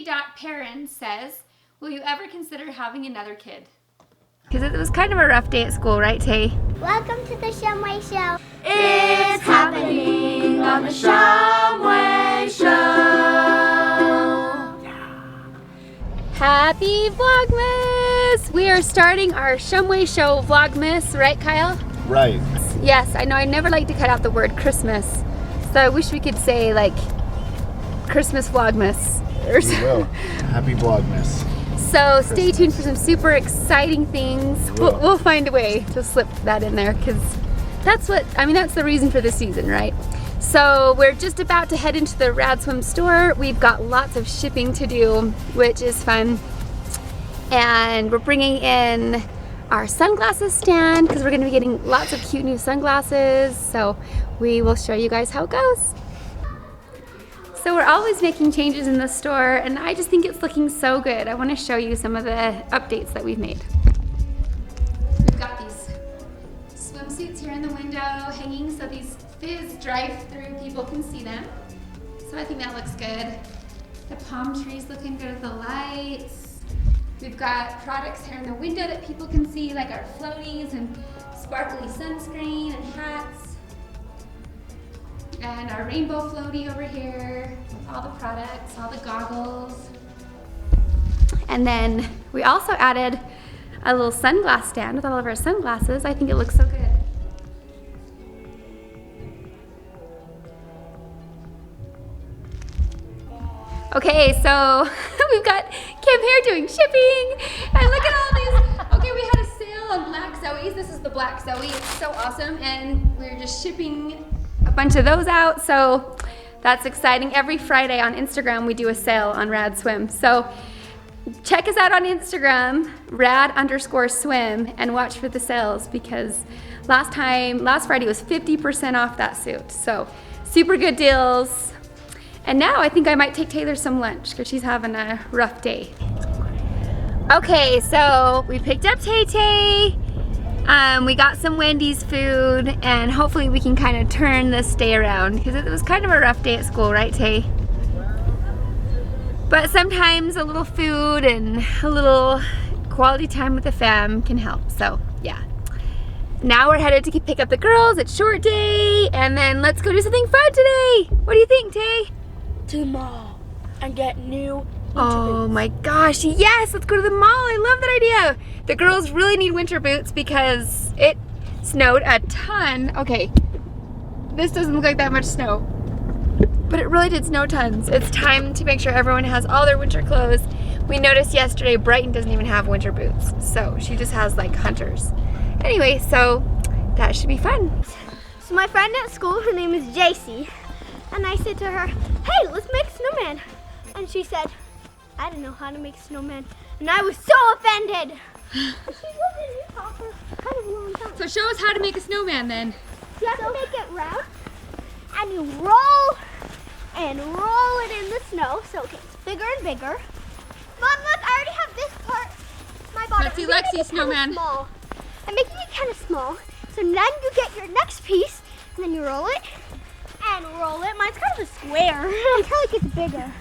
Lexi.Perrin says, will you ever consider having another kid? Because it was kind of a rough day at school, right, Tay? Welcome to the Shumway Show. It's happening on the Shumway Show. Happy Vlogmas! We are starting our Shumway Show Vlogmas, right, Kyle? Right. Yes, I know I never like to cut out the word Christmas, so I wish we could say like Christmas Vlogmas or We will. Happy Vlogmas. So stay tuned for some super exciting things. We'll find a way to slip that in there because that's the reason for this season, right? So we're just about to head into the Rad Swim store. We've got lots of shipping to do, which is fun. And we're bringing in our sunglasses stand because we're going to be getting lots of cute new sunglasses. So we will show you guys how it goes. So we're always making changes in the store and I just think it's looking so good. I want to show you some of the updates that we've made. We've got these swimsuits here in the window hanging so these fizz drive-through people can see them. So I think that looks good. The palm trees looking good with the lights. We've got products here in the window that people can see, like our floaties and sparkly sunscreen and hats. And our rainbow floaty over here, all the products, all the goggles. And then we also added a little sunglass stand with all of our sunglasses. I think it looks so good. Okay, so we've got Kim here doing shipping, and look at all these. Okay, we had a sale on black Zoe's. This is the black Zoe, it's so awesome, and we're just shipping a bunch of those out, so that's exciting. Every Friday on Instagram, we do a sale on Rad Swim. So check us out on Instagram, rad_swim, and watch for the sales because last Friday was 50% off that suit. So super good deals. And now I think I might take Taylor some lunch because she's having a rough day. Okay, so we picked up Tay-Tay. We got some Wendys food and hopefully we can kind of turn this day around because it was kind of a rough day at school, right, Tay? But sometimes a little food and a little quality time with the fam can help, so yeah. Now we're headed to pick up the girls. It's short day and then let's go do something fun today. What do you think, Tay? To the mall and get new Oh my gosh, yes, let's go to the mall. I love that idea. The girls really need winter boots because it snowed a ton. Okay, this doesn't look like that much snow, but it really did snow tons. It's time to make sure everyone has all their winter clothes. We noticed yesterday Brighton doesn't even have winter boots, so she just has like hunters. Anyway, so that should be fun. So my friend at school, her name is JC, and I said to her, hey, let's make a snowman. And she said, I didn't know how to make a snowman. And I was so offended. She's lived in Utah for kind of a long time. So show us how to make a snowman then. You have to make it round, and you roll it in the snow, so it gets bigger and bigger. Mom, look, I already have this part. My bottom. Let's see Lexi snowman. I'm making it kind of small. So then you get your next piece, and then you roll it, and roll it. Mine's kind of a square. Until it gets bigger.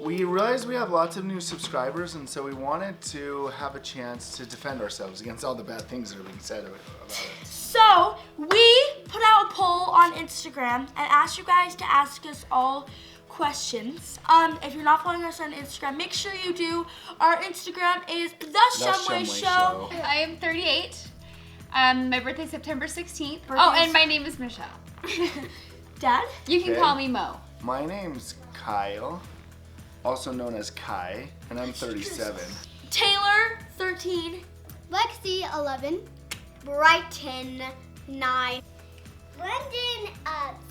We realized we have lots of new subscribers, and so we wanted to have a chance to defend ourselves against all the bad things that are being said about it. So we put out a poll on Instagram and asked you guys to ask us all questions. If you're not following us on Instagram, make sure you do. Our Instagram is The Shumway Show. I am 38. My birthday's September 16th. Oh, and my name is Michelle. Dad? You can call me Mo. My name's Kyle, also known as Kai, and I'm 37. Taylor, 13. Lexi, 11. Brighton, 9. London,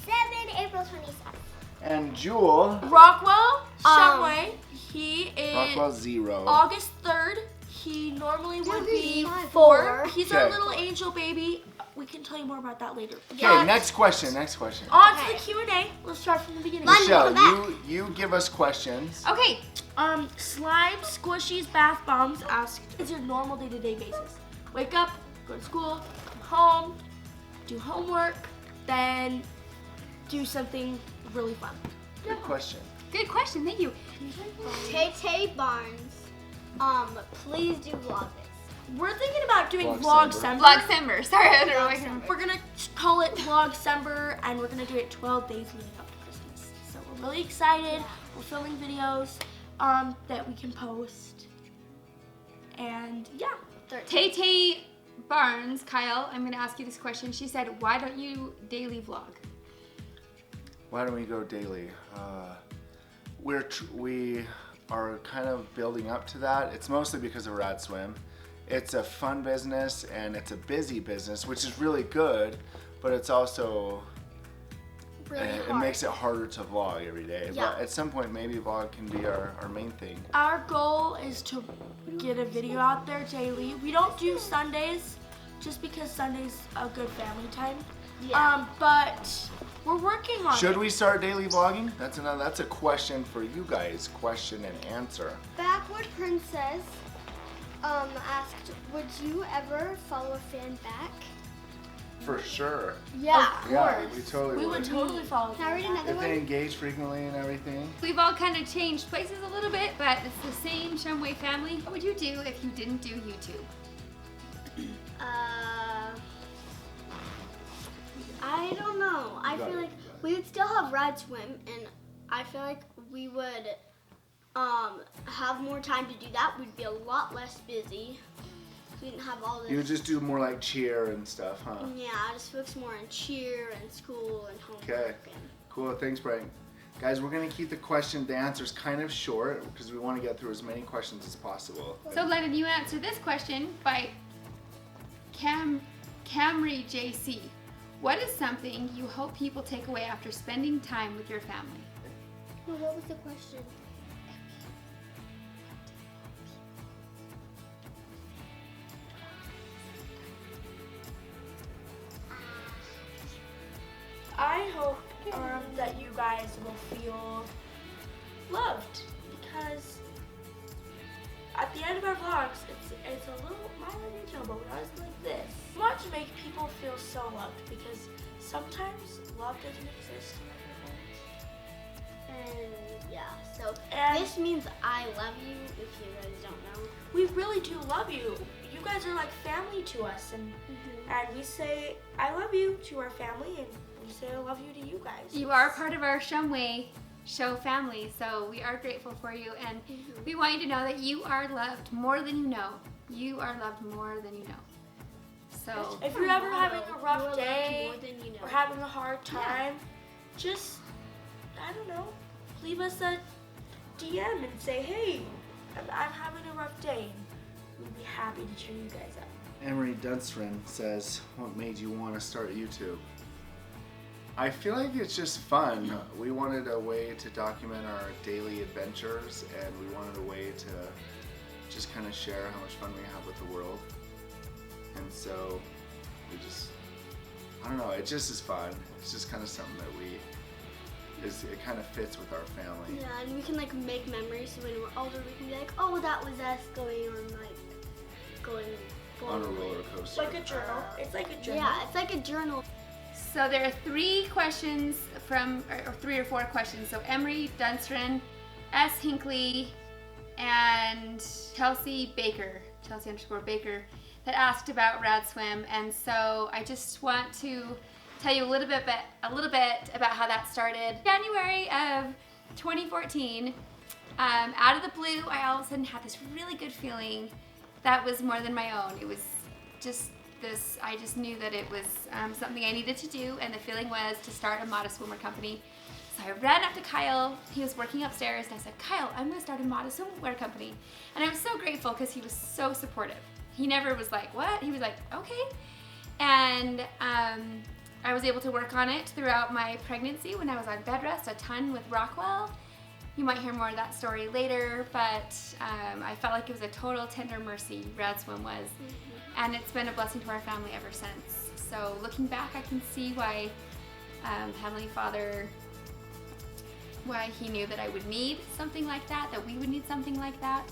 7. April 27th. And Jewel, Rockwell, Shumway. He is Rockwell 0. August 3rd. He normally would he's be 4. 4. He's our Okay. little angel baby. We can tell you more about that later. Okay, next question. Next question. On to the Q&A. Let's start from the beginning. Michelle, welcome you give us questions. Okay, slime squishies bath bombs asked, is your normal day-to-day basis? Wake up, go to school, come home, do homework, then do something really fun. Good question. Good question, thank you. Tay Barnes, please do Vlogmas. We're thinking about doing Vlogsember. Vlogsember. Vlogsember. Sorry, I don't know what I can. We're gonna call it Vlogsember, and we're gonna do it 12 days leading up to Christmas. So we're really excited. We're filming videos that we can post, and yeah. Tay Barnes, Kyle, I'm gonna ask you this question. She said, why don't you daily vlog? Why don't we go daily? We are kind of building up to that. It's mostly because of Rad Swim. It's a fun business and it's a busy business, which is really good, but it's also Really it hard. makes it harder to vlog every day. Yeah. But at some point, maybe vlog can be our main thing. Our goal is to get a video out there daily. We don't do Sundays just because Sunday's a good family time. Yeah. But we're working on Should it. we start daily vlogging? That's a question for you guys. Question and answer. Backward Princess asked, would you ever follow a fan back? For sure. Yeah, Yeah, we totally We would totally follow Can I read that. another If they one? engage frequently and everything. We've all kind of changed places a little bit, but it's the same Shumway family. What would you do if you didn't do YouTube? I don't know. I feel like we would still have Rad Swim, and I feel like we would have more time to do that. We'd be a lot less busy. We didn't have all this. You would just do more like cheer and stuff, huh? Yeah, I just focus more on cheer and school and homework. Okay. Cool. Thanks, Brian. Guys, we're gonna keep the answers kind of short because we want to get through as many questions as possible. So Lennon, you answer this question by Camry JC. What is something you hope people take away after spending time with your family? Well, what was the question? I hope that you guys will feel loved, because at the end of our vlogs, it's a little minor detail, but when I was like this, I want to make people feel so loved, because sometimes love doesn't exist in everything. And yeah, so And- this means I love you if you guys don't know. We really do love you. You guys are like family to us, and we say I love you to our family, and we say I love you to you guys. You are part of our Shumway show family, so we are grateful for you, and we want you to know that you are loved more than you know. You are loved more than you know. So If you're ever having a You are rough loved day more than you know. or having a hard time, just, I don't know, leave us a DM and say, hey, I'm having a rough day. We'd be happy to cheer you guys up. Emery Dunstrin says, what made you want to start YouTube? I feel like it's just fun. We wanted a way to document our daily adventures, and we wanted a way to just kind of share how much fun we have with the world. And so we just, I don't know, it just is fun. It's just kind of something that it kind of fits with our family. Yeah, and we can like make memories so when we're older we can be like, oh, that was us going on like going On a roller coaster. Like a journal. It's like a journal. Yeah, it's like a journal. So there are 3 questions or 3 or 4 questions. So Emery Dunstrin, S. Hinkley, and Chelsea Baker, Chelsea_Baker, that asked about Rad Swim. And so I just want to tell you a little bit about how that started. January of 2014, out of the blue, I all of a sudden had this really good feeling that was more than my own. It was just this, I just knew that it was something I needed to do, and the feeling was to start a modest swimwear company. So I ran up to Kyle, he was working upstairs, and I said, Kyle, I'm gonna start a modest swimwear company. And I was so grateful because he was so supportive. He never was like, what? He was like, okay. And I was able to work on it throughout my pregnancy when I was on bed rest a ton with Rockwell. You might hear more of that story later, but I felt like it was a total tender mercy, Rad Swim was. And it's been a blessing to our family ever since. So looking back, I can see why Heavenly Father, why He knew that I would need something like that we would need something like that,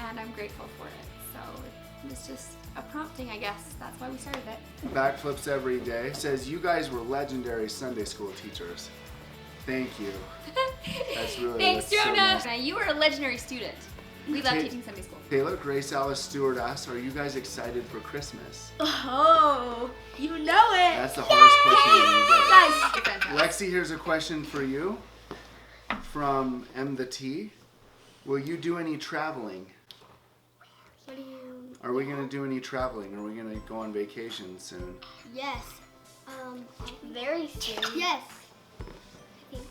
and I'm grateful for it. So it was just a prompting, I guess. That's why we started it. Backflips every day says you guys were legendary Sunday school teachers. Thank you. That's really Thanks, that's so Jonah. nice. You were a legendary student. We love teaching Sunday school. Taylor, Grace Alice Stewart asks, are you guys excited for Christmas? Oh, you know it. That's the hardest question Guys, Lexi, here's a question for you from M the T. Will you do any traveling? What do you? Are we gonna do any traveling? Are we gonna go on vacation soon? Yes. Very soon. Yes. I think.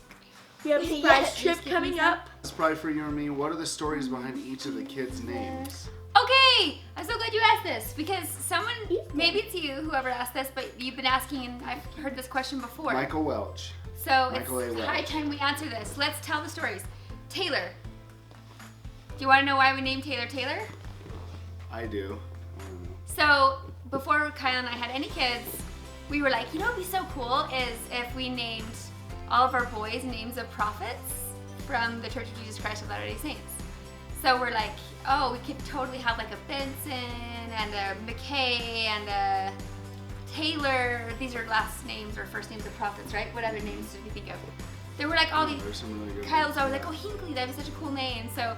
We have a surprise Yes. trip coming up. It's probably for you and me. What are the stories behind each of the kids' names? Okay, I'm so glad you asked this because someone, maybe it's you, whoever asked this, but you've been asking and I've heard this question before. Michael Welch. So Michael A. it's Welch. high time we answer this. Let's tell the stories. Taylor. Do you want to know why we named Taylor Taylor? I do. So before Kyle and I had any kids, we were like, you know what would be so cool is if we named all of our boys names of prophets from the Church of Jesus Christ of Latter-day Saints. So we're like, oh, we could totally have like a Benson and a McKay and a Taylor. These are last names or first names of prophets, right? What other names did you think of? There were like all these. There's some really good Kyle was ones. always like, oh, Hinkley, that was such a cool name. So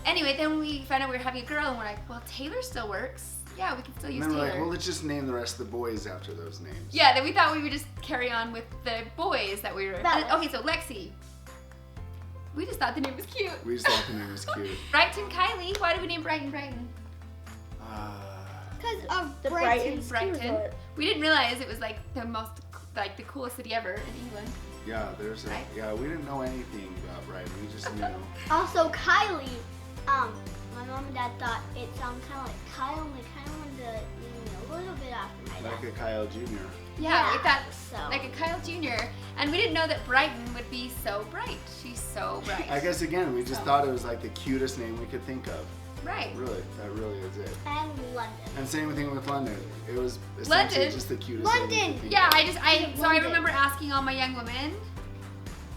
anyway, then we found out we were having a girl and we're like, well, Taylor still works. Yeah, we can still use And then we're Taylor. like, well, let's just name the rest of the boys after those names. Yeah, then we thought we would just carry on with the boys that we were. Okay, so Lexi. We just thought the name was cute. We just thought the name was cute. Brighton Kylie. Why did we name Brighton Brighton? Because of The Brighton. Brighton. We didn't realize it was like the most, like the coolest city ever in England. Yeah, there's a, Right? yeah, we didn't know anything about Brighton. We just knew. Also, Kylie. My mom and dad thought it sounded kind of like Kyle, and they kind of wanted to name me a little bit after my dad. Like a Kyle Jr. Yeah, we thought so. like a Kyle Jr. And we didn't know that Brighton would be so bright. She's so bright. I guess again, we just thought it was like the cutest name we could think of. Right. Really, that really is it. And London. And same thing with London. It was essentially London? just the cutest name we London! could think Yeah, of. so I remember asking all my young women.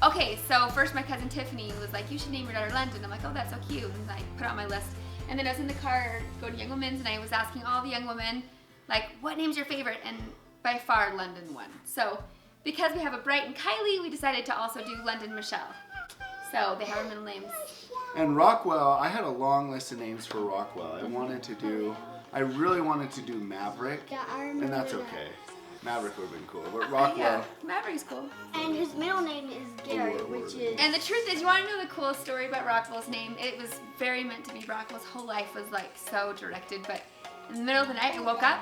Okay, so first my cousin Tiffany was like, you should name your daughter London. I'm like, oh, that's so cute. And I put it on my list. And then I was in the car going to Young Women's and I was asking all the young women, like, what name's your favorite? And by far, London won. So because we have a Brighton Kylie, we decided to also do London Michelle. So they have our middle names. And Rockwell, I had a long list of names for Rockwell. I really wanted to do Maverick, Yeah, I remember and that's that. okay. Maverick would have been cool, but Rockwell. Yeah, Maverick's cool. And his middle name is Gary, which is. And the truth is, you want to know the coolest story about Rockwell's name? It was very meant to be. Rockwell's whole life was like so directed, but in the middle of the night I woke up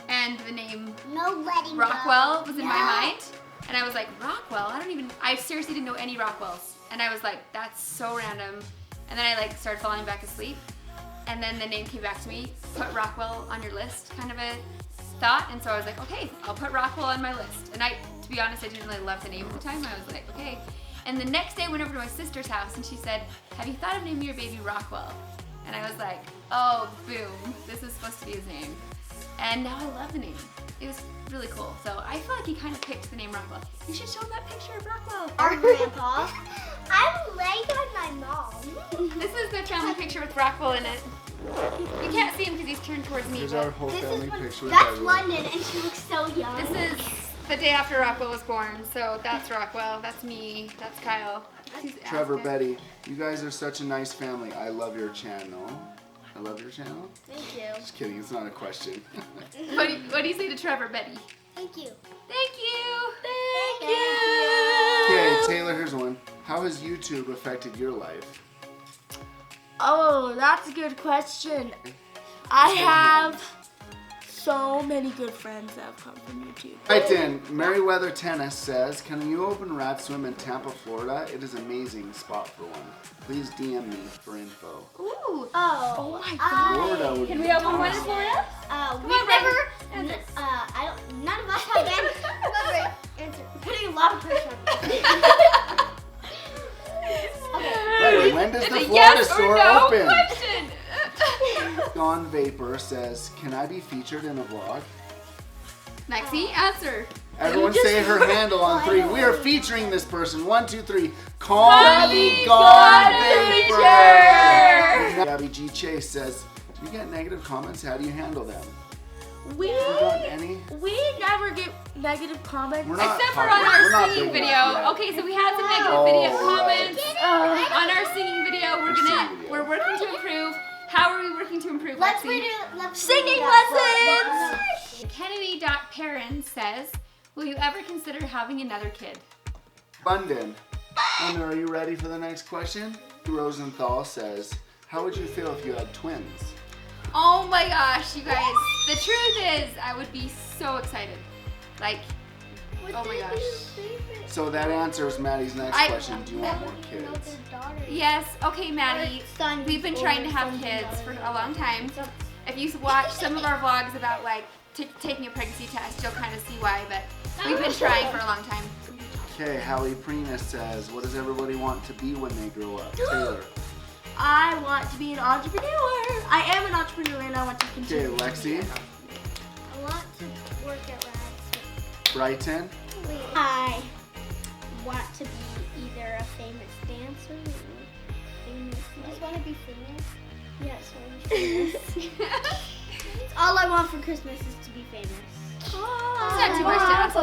and the name No letting Rockwell was in my No. mind. And I was like, Rockwell? I seriously didn't know any Rockwells. And I was like, that's so random. And then I like started falling back asleep. And then the name came back to me, put Rockwell on your list, kind of a thought. And so I was like, okay, I'll put Rockwell on my list. And to be honest, I didn't really love the name at the time. I was like, okay. And the next day I went over to my sister's house and she said, have you thought of naming your baby Rockwell? And I was like, oh, boom, this is supposed to be his name. And now I love the name. It was really cool. So I feel like he kind of picked the name Rockwell. You should show him that picture of Rockwell. Our grandpa. I'm laying on my mom. This is the family picture with Rockwell in it. You can't see him because he's turned towards me. Here's but our whole family picture with That's everyone. London, and she looks so young. This is the day after Rockwell was born. So that's Rockwell, that's me, that's Kyle. That's Trevor, Aspen. Betty, you guys are such a nice family. I love your channel. I love your channel? Thank you. Just kidding, it's not a question. What do you say to Trevor, Betty? Thank you. Thank you. Thank you. Okay, Taylor, here's one. How has YouTube affected your life? Oh, that's a good question. I have so many good friends that have come from YouTube. Right then, Merriweather Tennis says, can you open Rat Swim in Tampa, Florida? It is an amazing spot for one. Please DM me for info. Ooh. Oh my Florida would Can be we open one in awesome. Florida? We've never. None of us have answered. Putting a lot of pressure on me. Okay. the a Florida yes or store no open? question. Gone Vapor says, can I be featured in a vlog? Lexi, answer. Everyone say her handle on 3. We are featuring this person. 1, 2, 3. Call me Gone Vapor. Gabby G. Chase says, do you get negative comments? How do you handle them? We Have you gotten any? never get negative comments. We're not Except for talking- on our we're not singing big video. enough yet. Okay, so we had some negative Oh, video right. comments on our singing video. singing video. We're working to improve. How are we working to improve, Let's Lexi? redo let's Singing redo that. lessons! Kennedy.Perrin says, will you ever consider having another kid? London. London, are you ready for the next question? Rosenthal says, how would you feel if you had twins? Oh my gosh, you guys. The truth is, I would be so excited. Like, oh my gosh. So that answers Maddie's next I- question. Do you want more kids? Yes, okay, Maddie. Son We've been trying to have or kids for something. a long time. If you watch some of our vlogs about like taking a pregnancy test, you'll kind of see why, but we've been trying for a long time. Okay, Hallie Prina says, what does everybody want to be when they grow up? Taylor. I want to be an entrepreneur. I am an entrepreneur and I want to Okay, continue. Lexi. I want to work at Rockwell. Brighton. I want to be either a famous dancer or famous. You just want to be famous? Yes, I want to be famous. All I want for Christmas is to be famous. not too much to ask.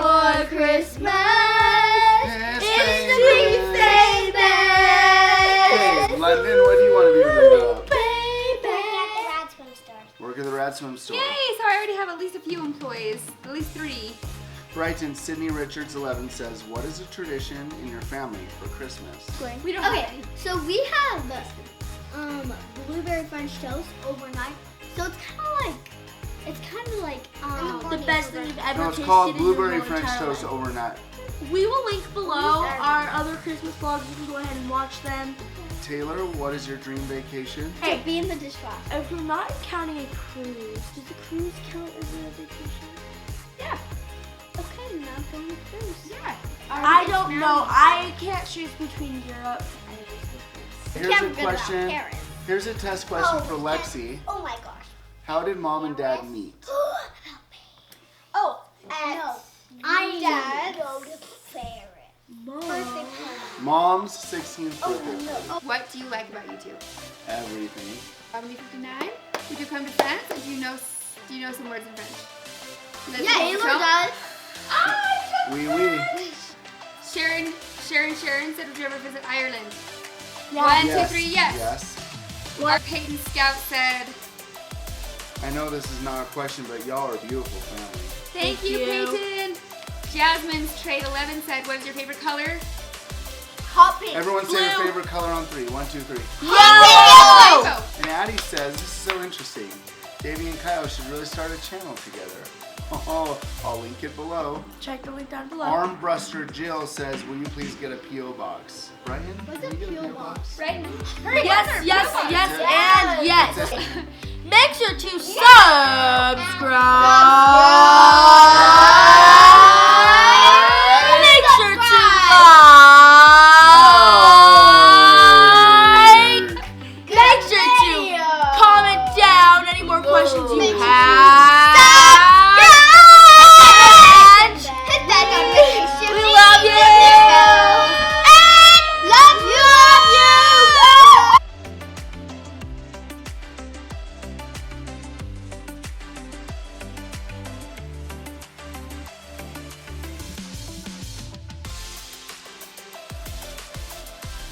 For Christmas Yes, is to be famous. Okay, London, what do you want to be when you grow up? Baby. Work at the Rad Swim store. Yay, so I already have at least a few employees, at least 3. Brighton, Sydney Richards 11 says, what is a tradition in your family for Christmas? We don't have Okay, any. so we have blueberry French toast overnight. So it's kind of like The best thing you've ever No, it's tasted called in your blueberry whole French entire toast life. overnight. We will link below our other Christmas vlogs. You can go ahead and watch them. Taylor, what is your dream vacation? to be in the dishwasher. If we're not counting a cruise, does a cruise count as a vacation? Yeah. Okay, now going to cruise. Yeah. I don't know. I can't choose between Europe and Here's a question. Here's a test question for Lexi. Oh my gosh. How did mom and dad meet? Oh, no. I go to Ferret. Mom's 16th birthday party. What do you like about YouTube? Everything. M59? Would you come to France? Or do you know some words in French? Let's Yeah, go. Taylor does. Oui, oui. Sharon said, would you ever visit Ireland? Yeah. 1, 2, Yes. 3, yes. Yes. Our Peyton Scout said, I know this is not a question, but y'all are a beautiful family. thank you, Peyton. Jasmine's Trade 11 said, what is your favorite color? Hot pink. Everyone say your Blue. favorite color on 3. 1, 2, 3. Rainbow. And Addie says, this is so interesting. Davey and Kyle should really start a channel together. Oh, I'll link it below. check the link down below. Armbruster Jill says, will you please get a P.O. box? Brian, What's can a you get a P.O. P.O. box? Right? Hurry, Yes, answer. yes, Come on. yes, and It yes. says- Make sure to subscribe.